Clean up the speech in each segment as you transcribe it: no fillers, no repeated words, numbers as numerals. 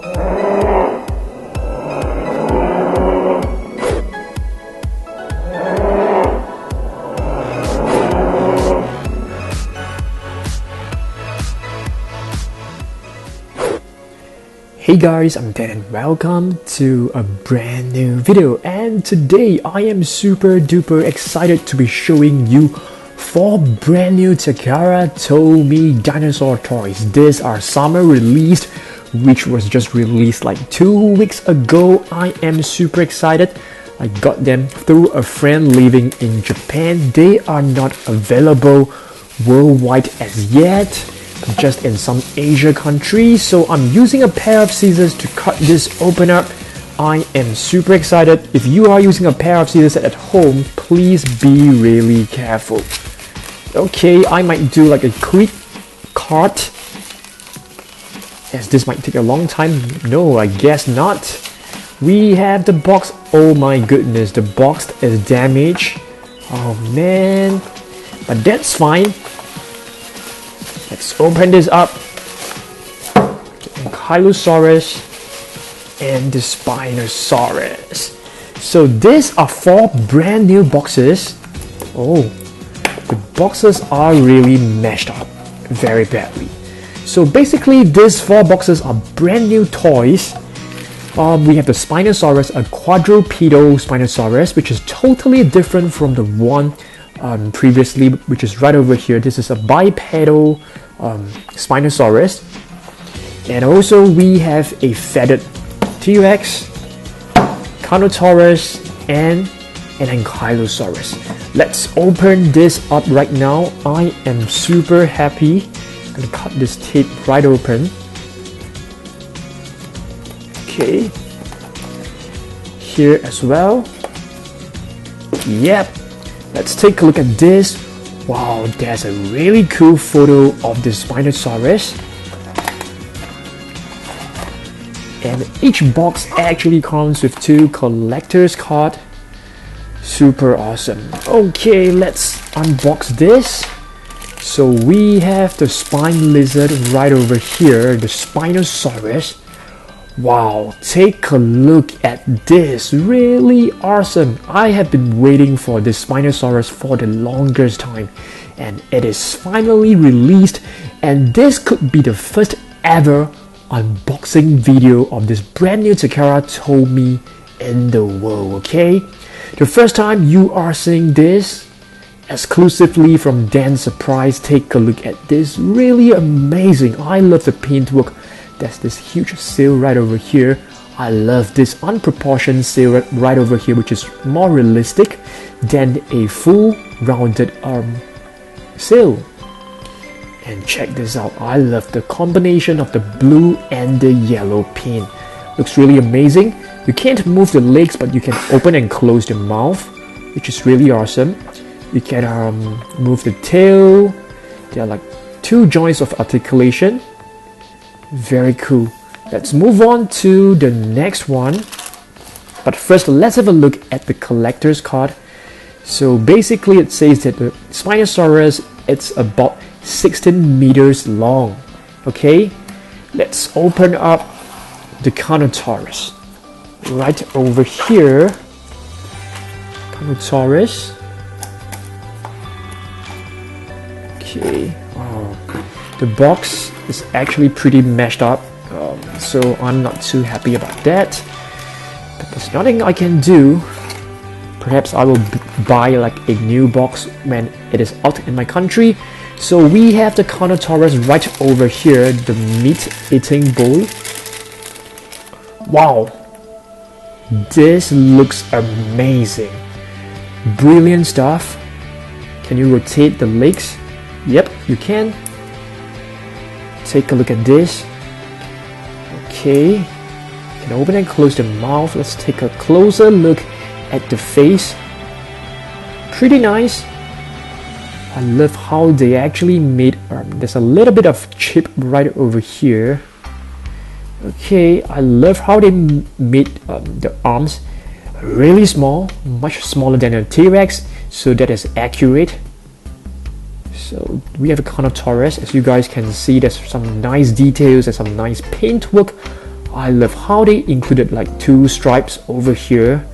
Hey guys, I'm Dan and welcome to a brand new video, and today I am super duper excited to be showing you 4 brand new Takara Tomy Dinosaur toys. These are summer released, which was just released like 2 weeks ago. I am super excited. I got them through a friend living in Japan. They are not available worldwide as yet, just in some Asia countries, so I'm using a pair of scissors to cut this open up. I am super excited. If you are using a pair of scissors at home, please be really careful. Okay, I might do like a quick cut, as this might take a long time. No, I guess not. We have the box. Oh my goodness, the box is damaged. Oh man, but that's fine. Let's open this up. Ankylosaurus and the Spinsoaurus. So these are 4 brand new boxes. Oh, the boxes are really mashed up very badly. So basically these 4 boxes are brand new toys. We have the Spinosaurus, a quadrupedal Spinosaurus, which is totally different from the one previously, which is right over here. This is a bipedal Spinosaurus, and also we have a feathered T-Rex, Carnotaurus, and an Ankylosaurus. Let's open this up right now. I am super happy. I'm gonna cut this tape right open. Okay, here as well. Yep. Let's take a look at this. Wow, there's a really cool photo of the Spinosaurus. And each box actually comes with 2 collector's cards. Super awesome. Okay, let's unbox this. So we have the spine lizard right over here, the Spinosaurus. Wow, take a look at this, really awesome. I have been waiting for this Spinosaurus for the longest time, and it is finally released, and this could be the first ever unboxing video of this brand new Takara Tomy in the world, okay? The first time you are seeing this exclusively from Dan Surprise. Take a look at this, really amazing. I love the paintwork. There's this huge sail right over here. I love this unproportioned sail right over here, which is more realistic than a full rounded sail. And check this out. I love the combination of the blue and the yellow paint. Looks really amazing. You can't move the legs, but you can open and close the mouth, which is really awesome. You can move the tail. There are like 2 joints of articulation. Very cool. Let's move on to the next one. But first, let's have a look at the collector's card. So basically it says that the Spinosaurus, it's about 16 meters long. Okay, let's open up the Carnotaurus. Right over here. Carnotaurus. Okay. Oh, the box is actually pretty mashed up, so I'm not too happy about that, but there's nothing I can do. Perhaps I will buy like a new box when it is out in my country. So we have the Carnotaurus right over here, the meat eating bowl. Wow, this looks amazing. Brilliant stuff. Can you rotate the legs? Yep, you can. Take a look at this. Okay, you can open and close the mouth. Let's take a closer look at the face. Pretty nice. I love how they actually made there's a little bit of chip right over here. Okay, I love how they made the arms really small, much smaller than a T-Rex, so that is accurate. So we have a Carnotaurus. As you guys can see, there's some nice details and some nice paintwork. I love how they included like 2 stripes over here.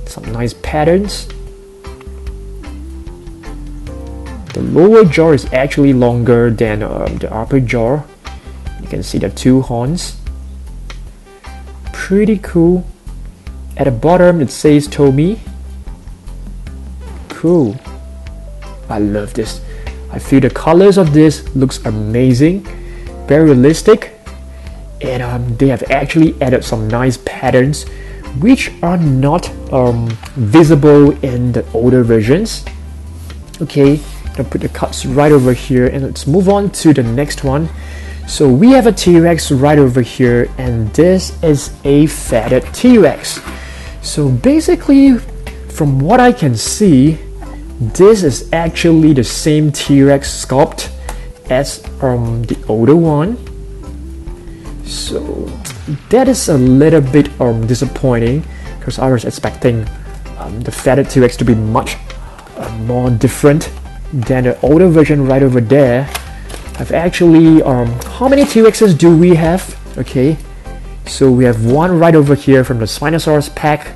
Some nice patterns. The lower jaw is actually longer than the upper jaw. You can see the 2 horns. Pretty cool. At the bottom it says Tomy. Cool. I love this. I feel the colors of this looks amazing. Very realistic. And they have actually added some nice patterns which are not visible in the older versions. Okay, I'll put the cuts right over here and let's move on to the next one. So we have a T-Rex right over here, and this is a feathered T-Rex. So basically, from what I can see, this is actually the same T-Rex sculpt as the older one. So that is a little bit disappointing, because I was expecting the feathered T-Rex to be much more different than the older version right over there. I've actually how many T-Rexes do we have? Okay, so we have one right over here from the Spinsoaurus pack,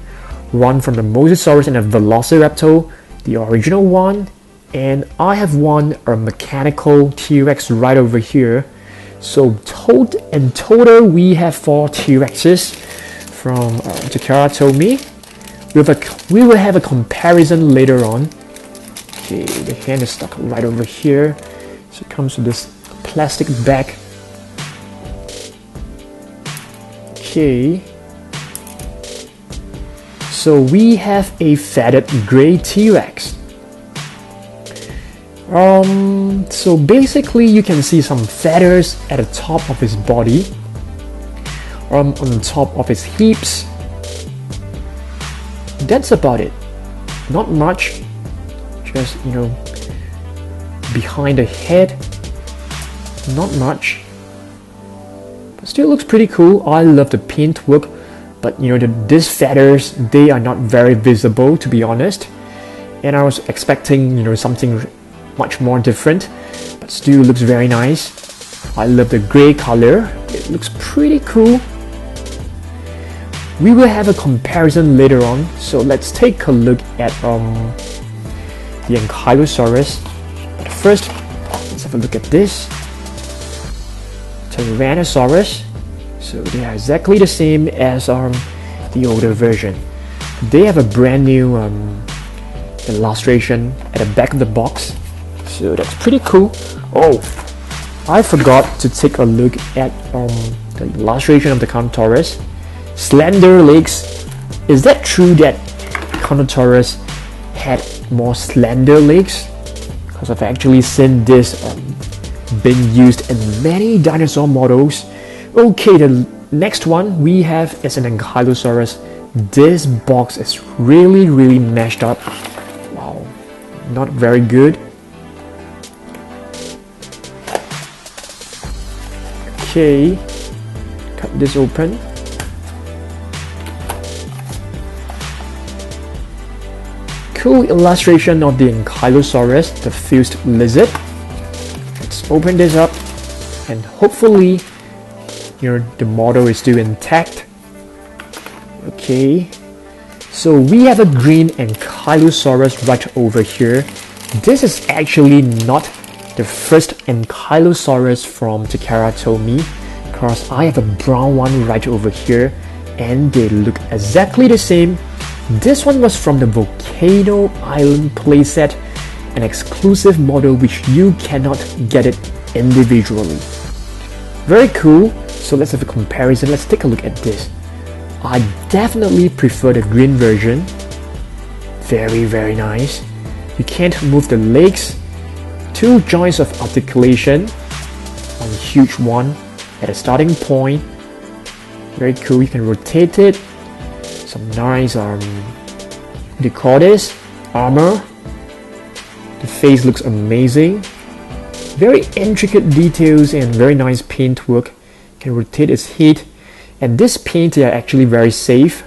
one from the Mosasaurus and a Velociraptor, the original one, and I have one mechanical T-Rex right over here. So in total we have 4 T-Rexes from Takara Tomy. We will have a comparison later on. Okay, the hand is stuck right over here. So it comes with this plastic bag. Okay. So we have a feathered grey T-Rex. So basically you can see some feathers at the top of his body, on the top of his hips. That's about it. Not much. Just, behind the head, not much, but still looks pretty cool. I love the paint work, but these feathers, they are not very visible, to be honest, and I was expecting something much more different, but still looks very nice. I love the gray color. It looks pretty cool. We will have a comparison later on, so let's take a look at the Ankylosaurus. But first, let's have a look at this Tyrannosaurus. So they are exactly the same as the older version. They have a brand new illustration at the back of the box, so that's pretty cool. Oh, I forgot to take a look at the illustration of the Carnotaurus. Slender legs. Is that true that Carnotaurus had more slender legs? Because I've actually seen this being used in many dinosaur models. Okay, the next one we have is an Ankylosaurus. This box is really mashed up. Wow, not very good. Okay, cut this open. Cool illustration of the Ankylosaurus, the fused lizard. Let's open this up, and hopefully the model is still intact. Okay, so we have a green Ankylosaurus right over here. This is actually not the first Ankylosaurus from Takara Tomy, because I have a brown one right over here, and they look exactly the same. This one was from the Volcano Island playset, an exclusive model which you cannot get it individually. Very cool. So let's have a comparison. Let's take a look at this. I definitely prefer the green version. Very nice. You can't move the legs. 2 joints of articulation on a huge one at a starting point. Very cool. You can rotate it. Some nice what do you call this? Armor. The face looks amazing. Very intricate details and very nice paint work. You can rotate its head, and this paint are actually very safe.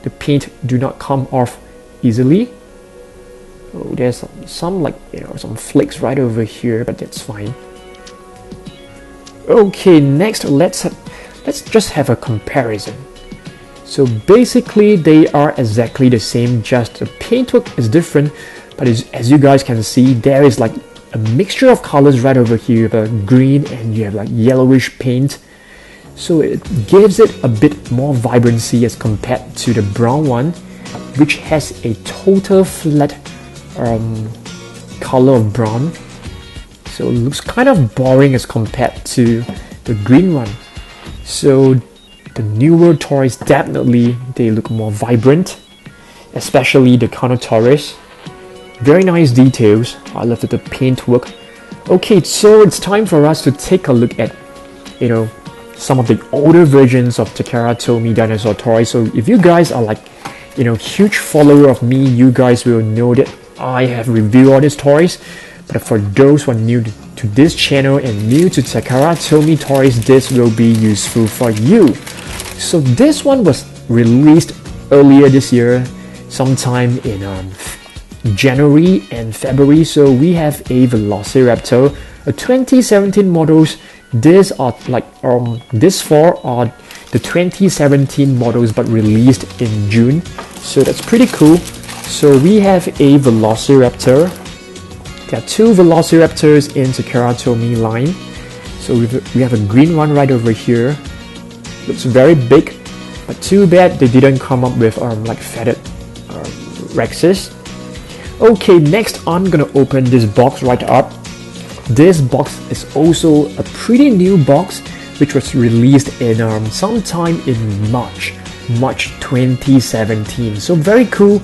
The paint do not come off easily. Oh, there's some some flakes right over here, but that's fine. Okay, next let's let's just have a comparison. So basically they are exactly the same, just the paintwork is different, but as you guys can see, there is like a mixture of colors right over here. You have a green and you have like yellowish paint, so it gives it a bit more vibrancy as compared to the brown one, which has a total flat color of brown, so it looks kind of boring as compared to the green one. So the newer toys, definitely they look more vibrant, especially the Carnotaurus. Very nice details. I love the paintwork. Okay, so it's time for us to take a look at, you know, some of the older versions of Takara Tomy Dinosaur toys. So if you guys are like, you know, huge follower of me, you guys will know that I have reviewed all these toys. But for those who are new to this channel and new to Takara Tomy toys, this will be useful for you. So this one was released earlier this year, sometime in January and February. So we have a Velociraptor, a 2017 models. These are like these four are the 2017 models but released in June, so that's pretty cool. So we have a Velociraptor. There are two Velociraptors in Takara Tomy line. So we have a green one right over here. Looks very big, but too bad they didn't come up with like feathered Rexes. Okay, next I'm gonna open this box right up. This box is also a pretty new box, which was released in sometime in March 2017. So very cool.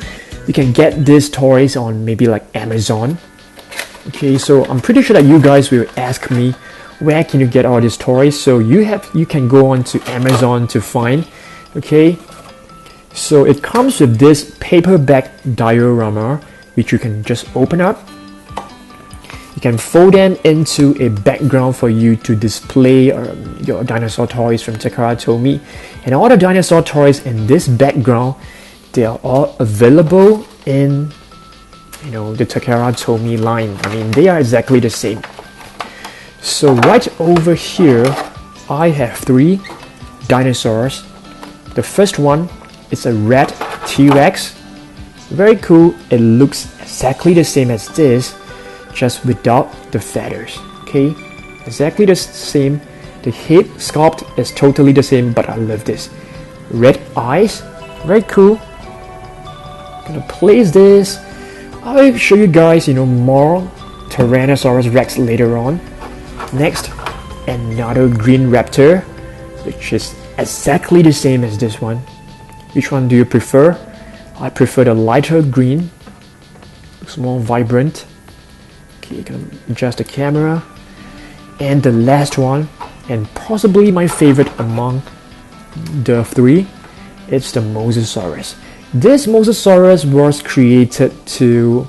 You can get these toys on maybe like Amazon. Okay, so I'm pretty sure that you guys will ask me, where can you get all these toys? So you can go on to Amazon to find. Okay, so it comes with this paperback diorama, which you can just open up. You can fold them into a background for you to display your dinosaur toys from Takara Tomy. And all the dinosaur toys in this background, they are all available in, you know, the Takara Tomy line. I mean, they are exactly the same. So right over here, I have three dinosaurs. The first one is a red T-Rex. Very cool. It looks exactly the same as this, just without the feathers. Okay, exactly the same. The head sculpt is totally the same, but I love this. Red eyes, very cool. Gonna place this. I'll show you guys, you know, more Tyrannosaurus Rex later on. Next, another green raptor, which is exactly the same as this one. Which one do you prefer? I prefer the lighter green. Looks more vibrant. Okay, you can adjust the camera. And the last one, and possibly my favorite among the three, it's the Mosasaurus. This Mosasaurus was created to,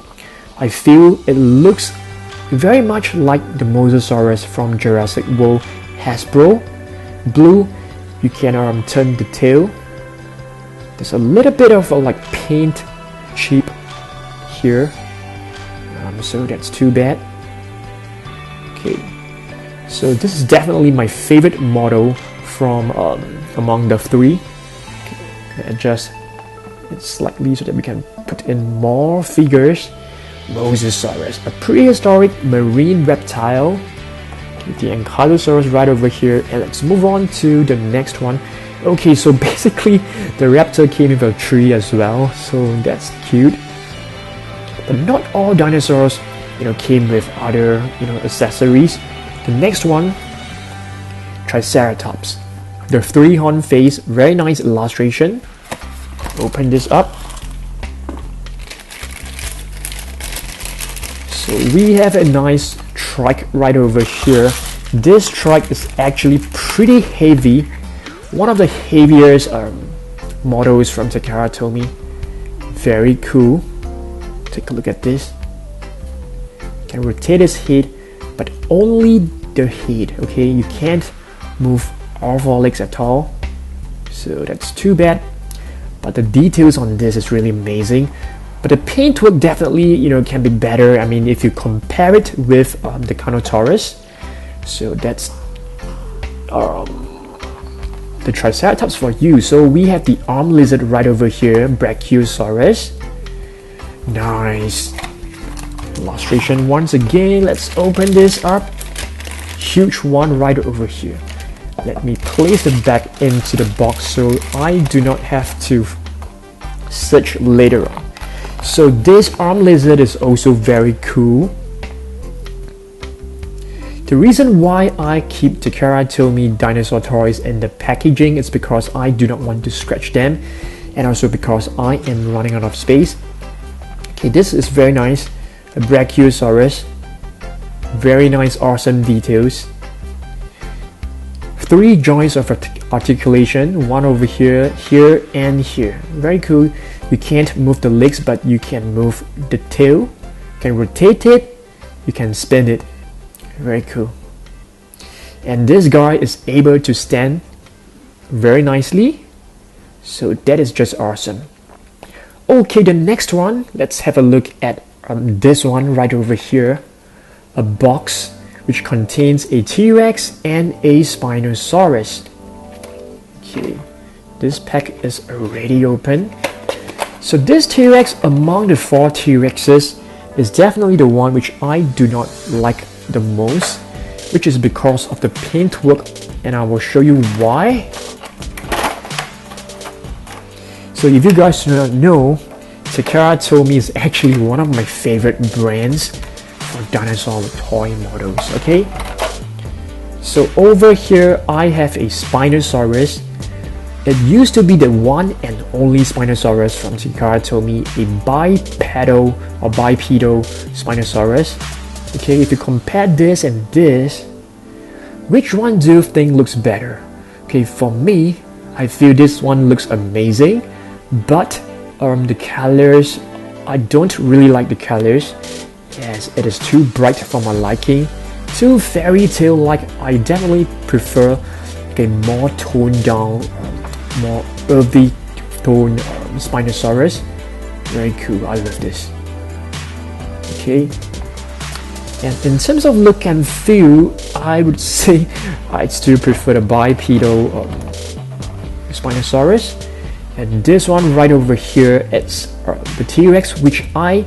I feel it looks very much like the Mosasaurus from Jurassic World Hasbro. Blue, you can turn the tail. There's a little bit of a like paint chip here, so that's too bad. Okay, so this is definitely my favorite model from among the three. Okay, adjust it slightly so that we can put in more figures. Mosasaurus, a prehistoric marine reptile. The Ankylosaurus right over here, and let's move on to the next one. Okay, so basically the raptor came with a tree as well, so that's cute. But not all dinosaurs, you know, came with other, you know, accessories. The next one, Triceratops. The three-horn face, very nice illustration. Open this up. So we have a nice trike right over here. This trike is actually pretty heavy. One of the heaviest models from Takara Tomy. Very cool. Take a look at this. You can rotate his head, but only the head. Okay, you can't move all four legs at all. So that's too bad. But the details on this is really amazing. But the paintwork definitely, you know, can be better. I mean, if you compare it with the Carnotaurus. So that's the Triceratops for you. So we have the arm lizard right over here, Brachiosaurus. Nice illustration once again. Let's open this up. Huge one right over here. Let me place it back into the box so I do not have to search later on. So this arm lizard is also very cool. The reason why I keep Takara Tomy dinosaur toys in the packaging is because I do not want to scratch them, and also because I am running out of space. Okay, this is very nice. A Brachiosaurus. Very nice, awesome details. 3 joints of articulation, one over here, here, and here. Very cool. You can't move the legs, but you can move the tail. You can rotate it. You can spin it. Very cool. And this guy is able to stand very nicely. So that is just awesome. Okay, the next one. Let's have a look at this one right over here. A box which contains a T-Rex and a Spinosaurus. Okay, this pack is already open. So this T-Rex among the 4 T-Rexes is definitely the one which I do not like the most, which is because of the paintwork, and I will show you why. So if you guys do not know, Takara Tomy is actually one of my favorite brands for dinosaur toy models. Okay, so over here I have a Spinosaurus. It used to be the one and only Spinosaurus from Takara Tomy, a bipedal Spinosaurus. Okay, if you compare this and this, which one do you think looks better? Okay, for me, I feel this one looks amazing, but the colors, I don't really like the colors, as it is too bright for my liking, too fairy tale like. I definitely prefer a more toned down, more earthy tone Spinosaurus. Very cool, I love this. Okay, and in terms of look and feel, I would say I still prefer the bipedal Spinosaurus. And this one right over here, it's the T-Rex, which I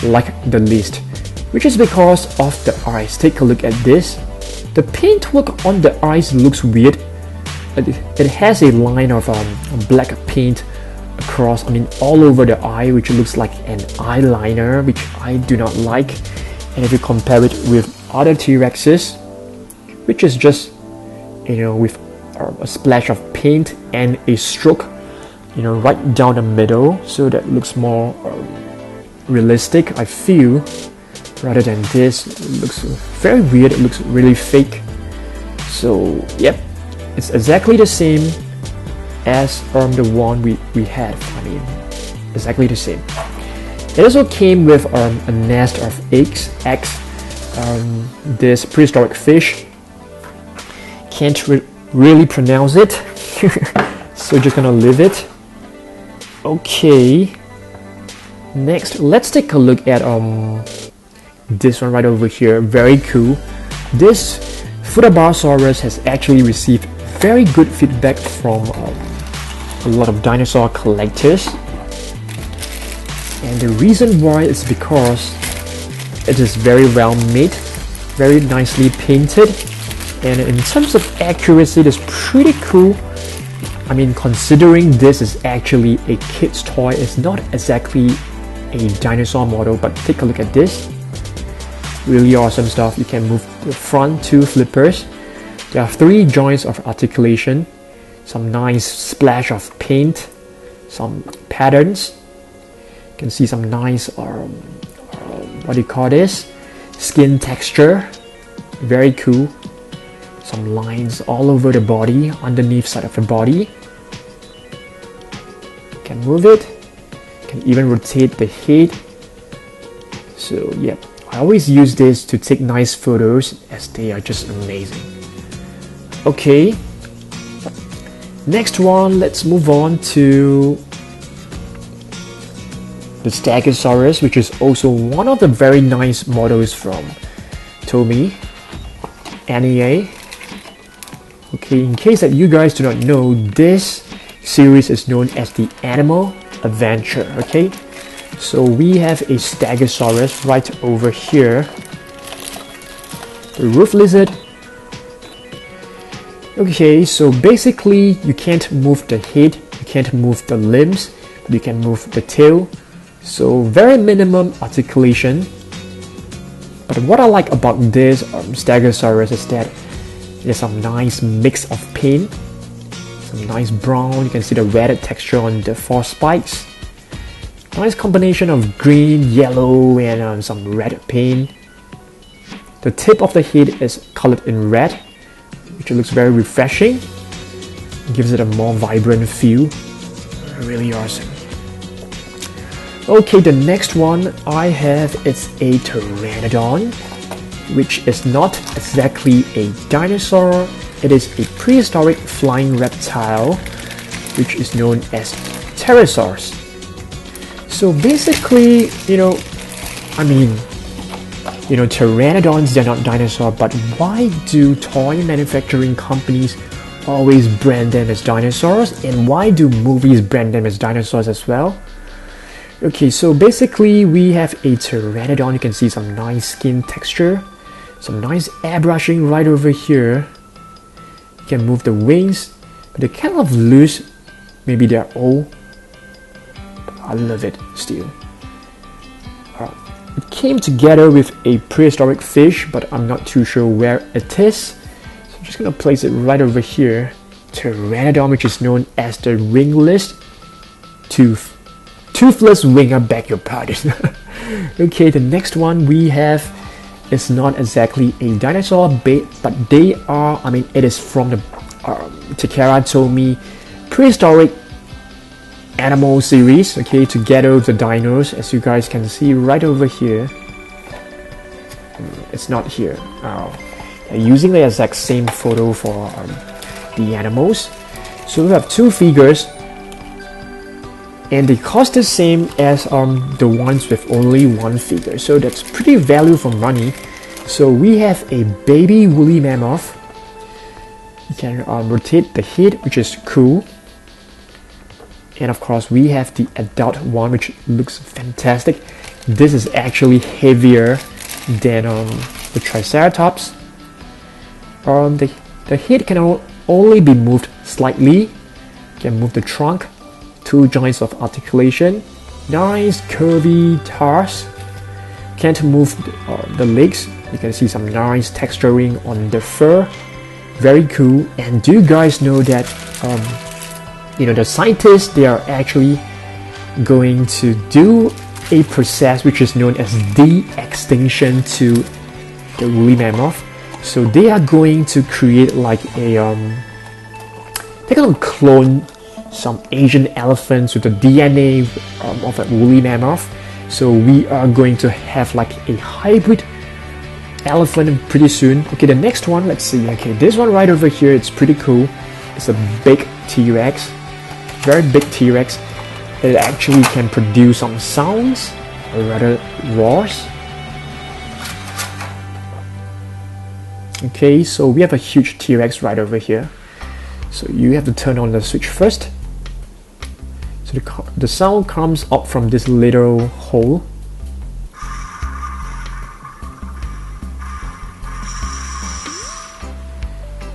like the least, which is because of the eyes. Take a look at this. The paintwork on the eyes looks weird. It has a line of black paint across, all over the eye, which looks like an eyeliner, which I do not like. And if you compare it with other T-Rexes, which is just, with a splash of paint and a stroke, right down the middle, so that looks more realistic, I feel, rather than this. It looks very weird. It looks really fake. So yep, it's exactly the same as the one we had. Exactly the same. It also came with a nest of eggs. This prehistoric fish. Can't really pronounce it, so just gonna leave it. Okay, next let's take a look at this one right over here. Very cool. This Futabasaurus has actually received very good feedback from a lot of dinosaur collectors, and the reason why is because it is very well made, very nicely painted, and in terms of accuracy, it is pretty cool. Considering this is actually a kid's toy, it's not exactly a dinosaur model, but take a look at this. Really awesome stuff. You can move the front 2 flippers. There are 3 joints of articulation, some nice splash of paint, some patterns. You can see some nice, what do you call this? Skin texture. Very cool. Some lines all over the body, underneath side of the body. Can move it. Can even rotate the head. So yeah, I always use this to take nice photos, as they are just amazing. Okay, next one, let's move on to the Stegosaurus, which is also one of the very nice models from Tomy. NEA. Okay, in case that you guys do not know, this series is known as the Animal Adventure. Okay, so we have a Stegosaurus right over here, the roof lizard. Okay, so basically you can't move the head, you can't move the limbs, but you can move the tail. So very minimum articulation. But what I like about this Stegosaurus is that there's some nice mix of paint, some nice brown. You can see the red texture on the four spikes. Nice combination of green, yellow, and some red paint. The tip of the head is colored in red, which looks very refreshing. It gives it a more vibrant feel. Really awesome. Okay, the next one I have is a Pteranodon, which is not exactly a dinosaur. It is a prehistoric flying reptile, which is known as pterosaurs. So basically, pteranodons, they're not dinosaurs, but why do toy manufacturing companies always brand them as dinosaurs, and why do movies brand them as dinosaurs as well? Okay, so basically we have a pteranodon. You can see some nice skin texture, some nice airbrushing right over here. You can move the wings, but they're kind of loose. Maybe they're old, but I love it still. It came together with a prehistoric fish, but I'm not too sure where it is. So I'm just gonna place it right over here. Pteranodon, which is known as the toothless wing, I beg your pardon. Okay, the next one we have is not exactly a dinosaur, but they are, it is from the Takara Tomy Prehistoric Animal series, okay, together with the dinos, as you guys can see right over here. It's not here. They're using the exact same photo for the animals. So we have two figures, and they cost the same as the ones with only one figure, so that's pretty value for money. So we have a baby woolly mammoth. You can rotate the head, which is cool, and of course we have the adult one, which looks fantastic. This is actually heavier than the Triceratops. The head can only be moved slightly. You can move the trunk, two joints of articulation, nice curvy tarsi. Can't move the legs. You can see some nice texturing on the fur. Very cool. And do you guys know that the scientists, they are actually going to do a process which is known as de-extinction to the woolly mammoth. So they are going to create like they're going to clone some Asian elephants with the DNA of a woolly mammoth. So we are going to have like a hybrid elephant pretty soon. Okay, the next one, let's see. Okay, this one right over here, it's pretty cool. It's a big T-Rex, very big T-Rex. It actually can produce some sounds, or rather roars. Okay, so we have a huge T-Rex right over here. So you have to turn on the switch first. So the sound comes up from this little hole.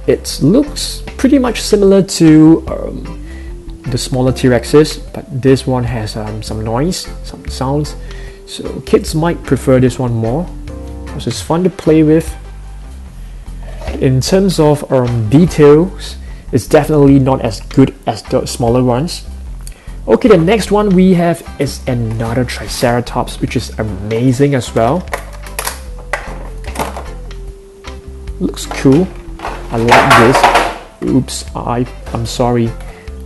It looks pretty much similar to the smaller T-Rexes, but this one has some noise, some sounds. So kids might prefer this one more because it's fun to play with. In terms of details, it's definitely not as good as the smaller ones. Okay, the next one we have is another Triceratops, which is amazing as well. Looks cool. I like this. Oops, I'm sorry.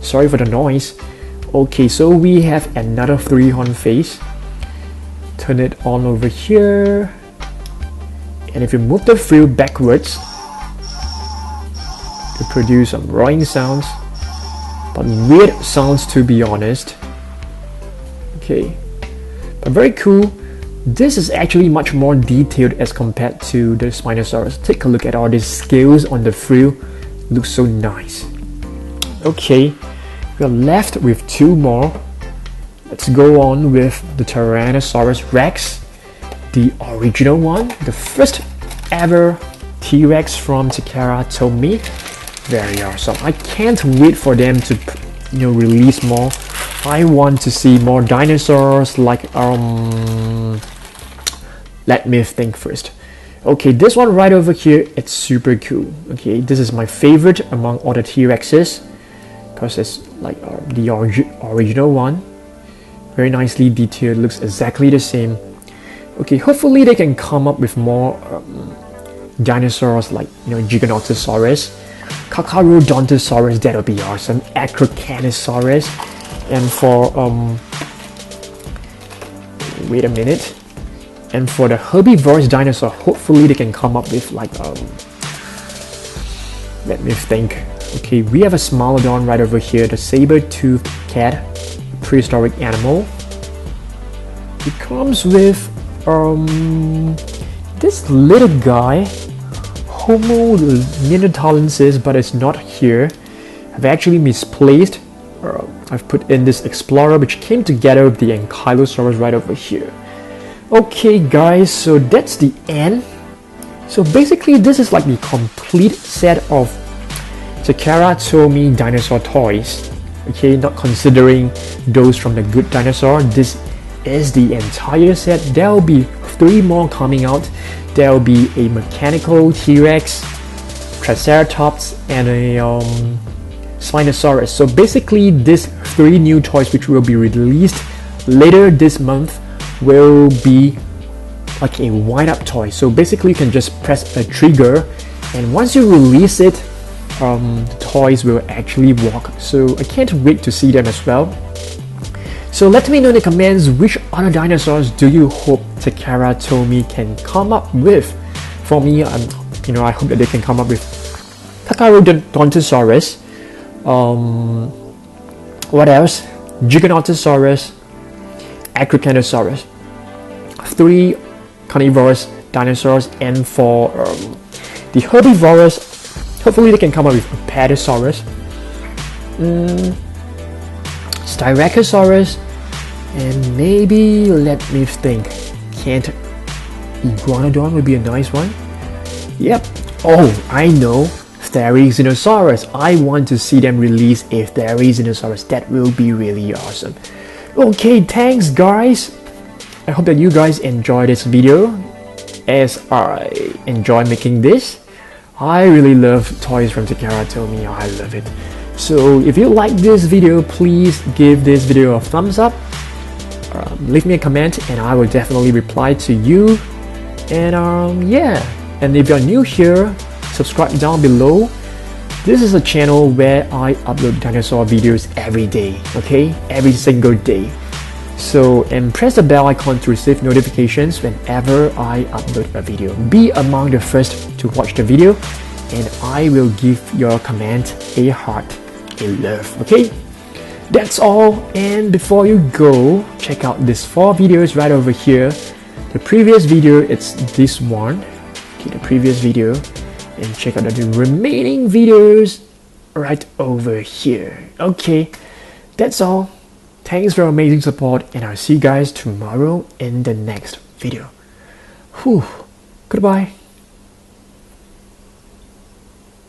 Sorry for the noise. Okay, so we have another three-horn face. Turn it on over here. And if you move the frill backwards, to produce some roaring sounds, but weird sounds to be honest. Okay, but very cool. This is actually much more detailed as compared to the Spinosaurus. Take a look at all these scales on the frill. Looks so nice. Okay, we're left with 2 more. Let's go on with the Tyrannosaurus Rex, the original one, the first ever T-Rex from Takara Tomy. Very awesome. I can't wait for them to release more. I want to see more dinosaurs, like let me think first. Okay, this one right over here, it's super cool. Okay, this is my favorite among all the T-Rexes because it's like the original one. Very nicely detailed, looks exactly the same. Okay, hopefully they can come up with more dinosaurs like Giganotosaurus, Carnotaurus, that'll be awesome. Ankylosaurus, and for wait a minute. And for the herbivorous dinosaur, hopefully they can come up with like let me think. Okay, we have a Smilodon right over here, the saber-toothed cat, prehistoric animal. It comes with this little guy, Homo neanderthalensis, but it's not here. I've actually misplaced. I've put in this Explorer, which came together with the Ankylosaurus right over here. Okay guys, so that's the end. So basically this is like the complete set of Takara Tomy dinosaur toys. Okay, not considering those from the Good Dinosaur. This is the entire set. There will be 3 more coming out. There will be a mechanical T-Rex, Triceratops, and a Spinsoaurus. So basically these 3 new toys which will be released later this month will be like a wind-up toy. So basically you can just press a trigger, and once you release it, the toys will actually walk. So I can't wait to see them as well. So let me know in the comments which other dinosaurs do you hope Takara Tomy can come up with. For me, I hope that they can come up with Carnotaurus. What else? Giganotosaurus, Ankylosaurus, 3 carnivorous dinosaurs, and for the herbivorous, hopefully they can come up with Apatosaurus, Styracosaurus, and maybe, let me think, Iguanodon would be a nice one. Yep. Oh, I know, Velociraptor. I want to see them release a Velociraptor. That will be really awesome. Okay, thanks guys. I hope that you guys enjoy this video as I enjoy making this. I really love toys from Takara Tomy. I love it. So if you like this video, please give this video a thumbs up. Leave me a comment and I will definitely reply to you. And yeah, and if you're new here, subscribe down below. This is a channel where I upload dinosaur videos every day, okay? Every single day. So, and press the bell icon to receive notifications whenever I upload a video. Be among the first to watch the video, and I will give your comment a heart, a love, okay? That's all, and before you go, check out these 4 videos right over here. The previous video, it's this one, okay, the previous video. And check out the remaining videos right over here. Okay, that's all. Thanks for your amazing support, and I'll see you guys tomorrow in the next video. Goodbye.